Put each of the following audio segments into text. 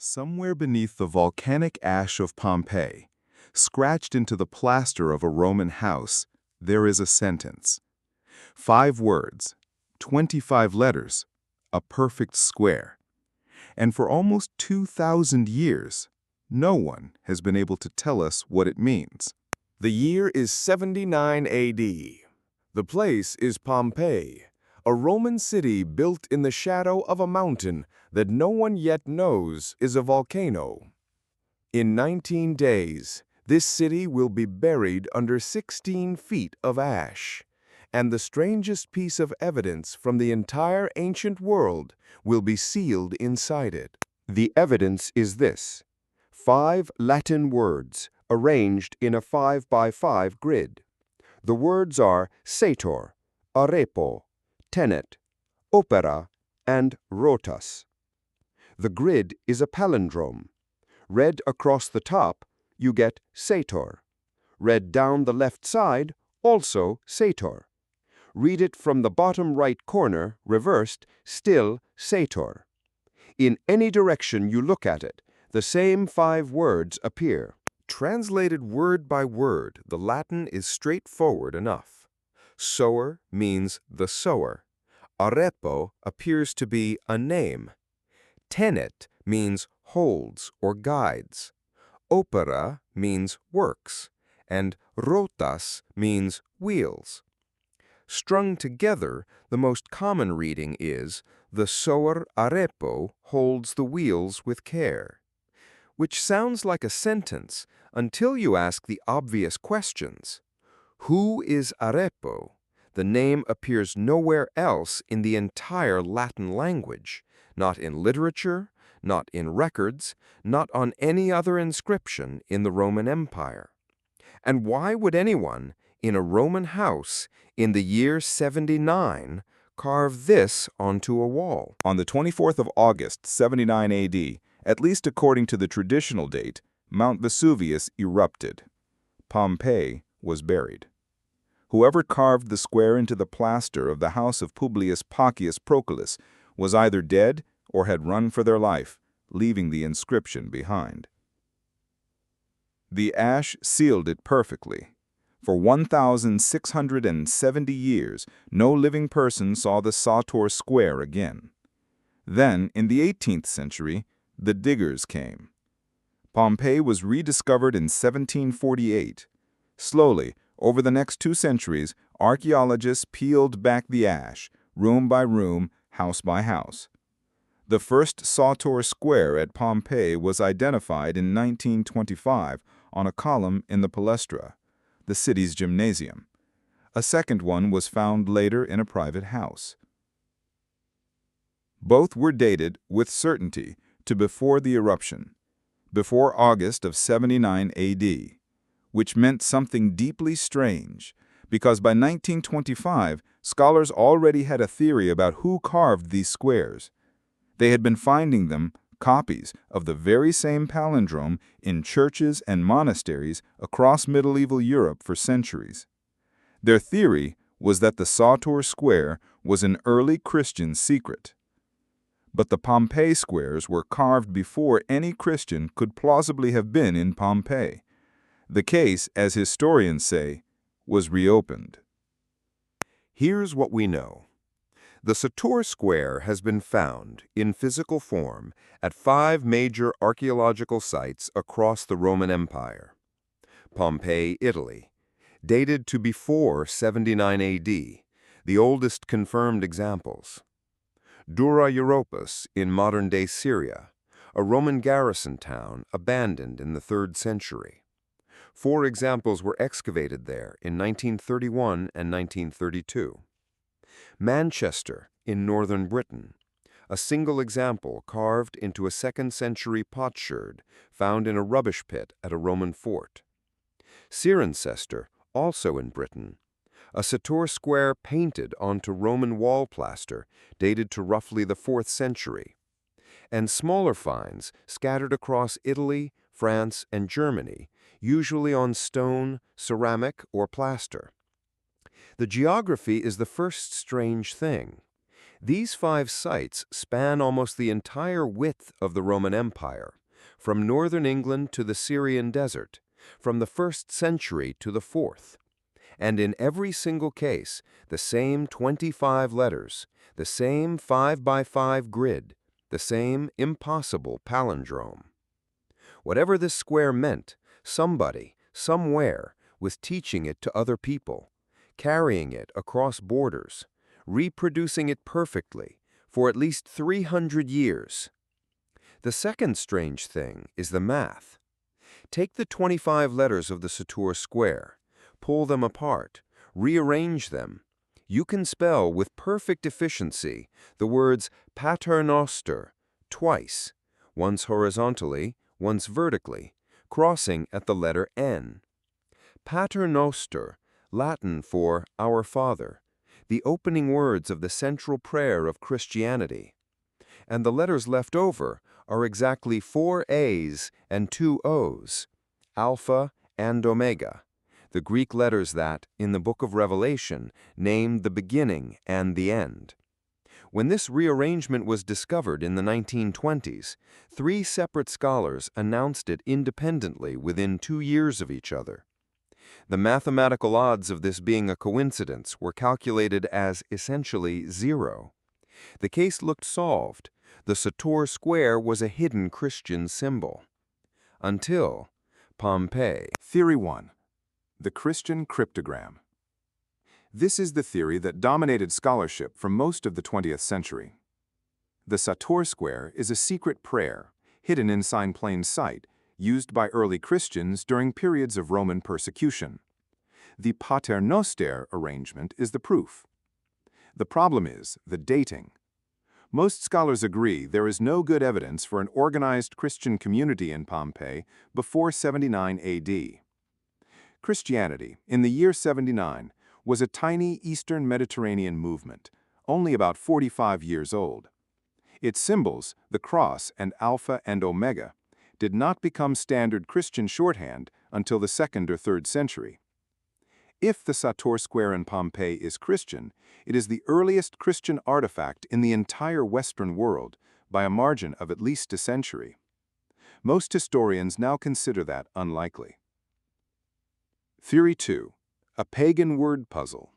Somewhere beneath the volcanic ash of Pompeii, scratched into the plaster of a Roman house, there is a sentence. 5 words, 25 letters, a perfect square. And for almost 2,000 years, no one has been able to tell us what it means. The year is 79 AD. The place is Pompeii, a Roman city built in the shadow of a mountain that no one yet knows is a volcano. In 19 days, this city will be buried under 16 feet of ash, and the strangest piece of evidence from the entire ancient world will be sealed inside it. The evidence is this: 5 Latin words arranged in a 5 by 5 grid. The words are Sator, Arepo, Tenet, Opera, and Rotas. The grid is a palindrome. Read across the top, you get Sator. Read down the left side, also Sator. Read it from the bottom right corner, reversed, still Sator. In any direction you look at it, the same 5 words appear. Translated word by word, the Latin is straightforward enough. Sower means the sower. Arepo appears to be a name. Tenet means holds or guides. Opera means works, and rotas means wheels. Strung together, the most common reading is, the sower Arepo holds the wheels with care, which sounds like a sentence until you ask the obvious questions. Who is Arepo? The name appears nowhere else in the entire Latin language, not in literature, not in records, not on any other inscription in the Roman Empire. And why would anyone, in a Roman house, in the year 79, carve this onto a wall? On the 24th of August, 79 AD, at least according to the traditional date, Mount Vesuvius erupted. Pompeii was buried. Whoever carved the square into the plaster of the house of Publius Pacius Proculus was either dead or had run for their life, leaving the inscription behind. The ash sealed it perfectly. For 1,670 years, no living person saw the Sator Square again. Then, in the 18th century, the diggers came. Pompeii was rediscovered in 1748. Slowly, over the next 2 centuries, archaeologists peeled back the ash, room by room, house by house. The first Sator Square at Pompeii was identified in 1925 on a column in the Palestra, the city's gymnasium. A second one was found later in a private house. Both were dated with certainty to before the eruption, before August of 79 AD, which meant something deeply strange, because by 1925, scholars already had a theory about who carved these squares. They had been finding them, copies of the very same palindrome, in churches and monasteries across medieval Europe for centuries. Their theory was that the Sator Square was an early Christian secret. But the Pompeii squares were carved before any Christian could plausibly have been in Pompeii. The case, as historians say, was reopened. Here's what we know. The Sator Square has been found, in physical form, at 5 major archaeological sites across the Roman Empire. Pompeii, Italy, dated to before 79 AD, the oldest confirmed examples. Dura Europos in modern-day Syria, a Roman garrison town abandoned in the 3rd century. 4 examples were excavated there in 1931 and 1932. Manchester in northern Britain, a single example carved into a 2nd century potsherd found in a rubbish pit at a Roman fort. Cirencester, also in Britain, a Sator Square painted onto Roman wall plaster dated to roughly the 4th century, and smaller finds scattered across Italy, France, and Germany, usually on stone, ceramic, or plaster. The geography is the first strange thing. These 5 sites span almost the entire width of the Roman Empire, from northern England to the Syrian desert, from the 1st century to the 4th. And in every single case, the same 25 letters, the same 5 by 5 grid, the same impossible palindrome. Whatever this square meant, somebody, somewhere, was teaching it to other people, carrying it across borders, reproducing it perfectly for at least 300 years. The second strange thing is the math. Take the 25 letters of the Sator Square, pull them apart, rearrange them. You can spell with perfect efficiency the words paternoster twice, once horizontally, once vertically, crossing at the letter N. Paternoster, Latin for Our Father, the opening words of the central prayer of Christianity. And the letters left over are exactly 4 A's and 2 O's, Alpha and Omega, the Greek letters that, in the book of Revelation, name the beginning and the end. When this rearrangement was discovered in the 1920s, 3 separate scholars announced it independently within 2 years of each other. The mathematical odds of this being a coincidence were calculated as essentially 0. The case looked solved. The Sator Square was a hidden Christian symbol. Until Pompeii. Theory 1. The Christian cryptogram. This is the theory that dominated scholarship for most of the 20th century. The Sator Square is a secret prayer, hidden inside plain sight, used by early Christians during periods of Roman persecution. The paternoster arrangement is the proof. The problem is the dating. Most scholars agree there is no good evidence for an organized Christian community in Pompeii before 79 AD. Christianity, in the year 79, was a tiny Eastern Mediterranean movement, only about 45 years old. Its symbols, the cross and Alpha and Omega, did not become standard Christian shorthand until the 2nd or 3rd century. If the Sator Square in Pompeii is Christian, it is the earliest Christian artifact in the entire Western world by a margin of at least a century. Most historians now consider that unlikely. Theory 2. A pagan word puzzle.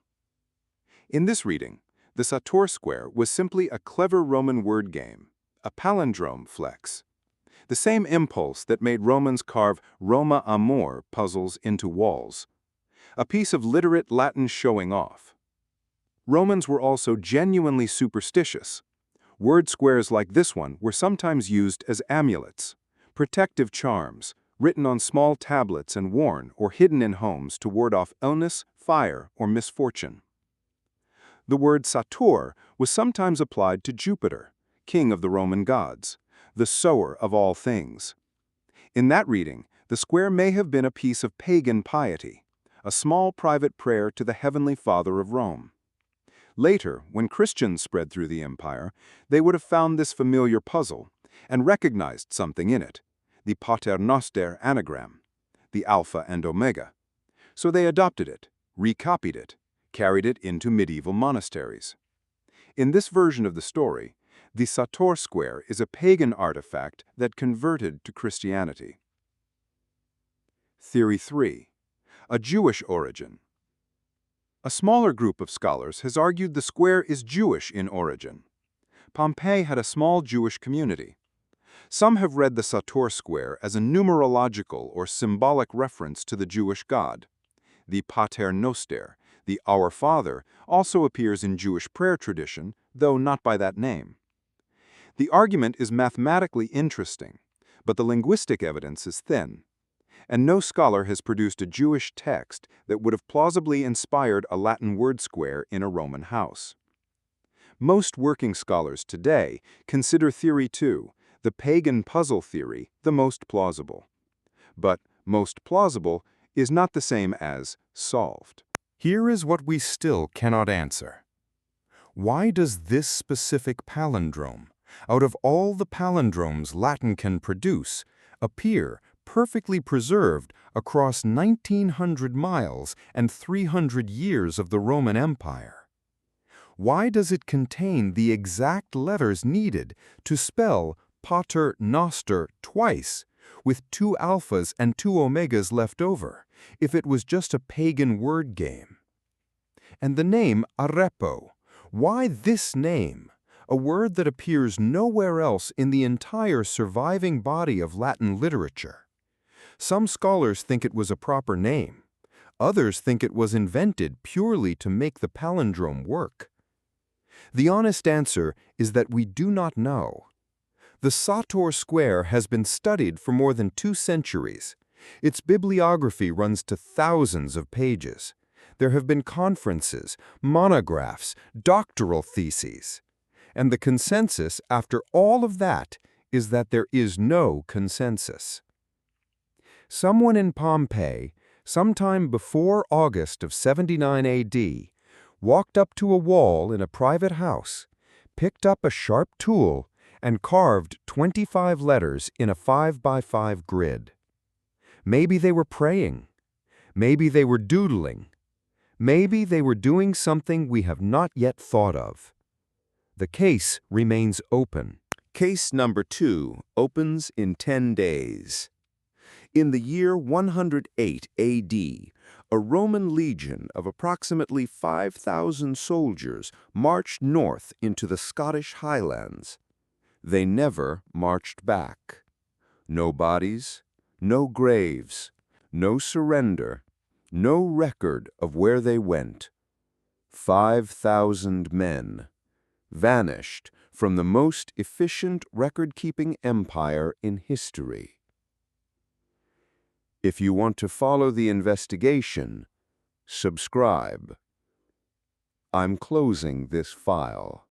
In this reading, the Sator Square was simply a clever Roman word game, a palindrome flex. The same impulse that made Romans carve Roma Amor puzzles into walls. A piece of literate Latin showing off. Romans were also genuinely superstitious. Word squares like this one were sometimes used as amulets, protective charms, written on small tablets and worn or hidden in homes to ward off illness, fire, or misfortune. The word Sator was sometimes applied to Jupiter, king of the Roman gods, the sower of all things. In that reading, the square may have been a piece of pagan piety, a small private prayer to the Heavenly Father of Rome. Later, when Christians spread through the empire, they would have found this familiar puzzle and recognized something in it, the paternoster anagram, the Alpha and Omega. So they adopted it, recopied it, carried it into medieval monasteries. In this version of the story, the Sator Square is a pagan artifact that converted to Christianity. Theory 3. A Jewish origin. A smaller group of scholars has argued the square is Jewish in origin. Pompeii had a small Jewish community. Some have read the Sator Square as a numerological or symbolic reference to the Jewish God. The paternoster, the Our Father, also appears in Jewish prayer tradition, though not by that name. The argument is mathematically interesting, but the linguistic evidence is thin, and no scholar has produced a Jewish text that would have plausibly inspired a Latin word square in a Roman house. Most working scholars today consider Theory 2, the pagan puzzle theory, the most plausible. But most plausible is not the same as solved. Here is what we still cannot answer. Why does this specific palindrome, out of all the palindromes Latin can produce, appear perfectly preserved across 1,900 miles and 300 years of the Roman Empire? Why does it contain the exact letters needed to spell Pater Noster twice, with 2 alphas and 2 omegas left over, if it was just a pagan word game? And the name Arepo, why this name, a word that appears nowhere else in the entire surviving body of Latin literature? Some scholars think it was a proper name. Others think it was invented purely to make the palindrome work. The honest answer is that we do not know. The Sator Square has been studied for more than 2 centuries. Its bibliography runs to thousands of pages. There have been conferences, monographs, doctoral theses. And the consensus, after all of that, is that there is no consensus. Someone in Pompeii, sometime before August of 79 AD, walked up to a wall in a private house, picked up a sharp tool, and carved 25 letters in a 5x5 grid. Maybe they were praying. Maybe they were doodling. Maybe they were doing something we have not yet thought of. The case remains open. Case number 2 opens in 10 days. In the year 108 AD, a Roman legion of approximately 5,000 soldiers marched north into the Scottish Highlands. They never marched back. No bodies, no graves, no surrender, no record of where they went. 5,000 men vanished from the most efficient record-keeping empire in history. If you want to follow the investigation, subscribe. I'm closing this file.